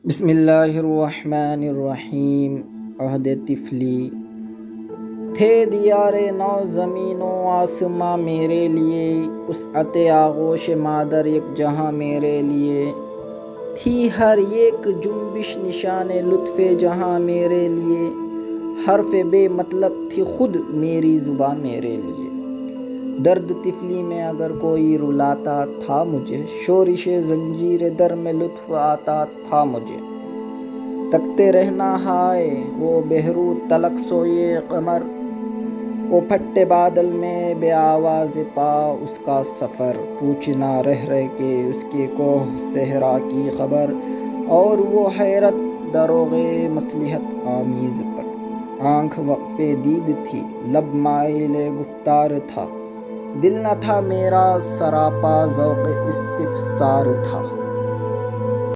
بسم اللہ الرحمن الرحیم۔ عہد طفلی تھے دیار نو زمین و آسماں میرے لیے، وسعت آغوش مادر یک جہاں میرے لیے، تھی ہر ایک جنبش نشان لطف جہاں میرے لیے، حرف بے مطلب تھی خود میری زباں میرے لیے۔ درد طفلی میں اگر کوئی رلاتا تھا مجھے، شورش زنجیر در میں لطف آتا تھا مجھے، تکتے رہنا ہائے وہ بہرو تلک سوئے قمر، وہ پھٹے بادل میں بے آواز پا اس کا سفر، پوچھنا رہ کے اس کے کوہ صحرا کی خبر، اور وہ حیرت دروغ مصلحت آمیز پر، آنکھ وقف دید تھی لب مائل گفتار تھا، دل نہ تھا میرا سراپا ذوق استفسار تھا۔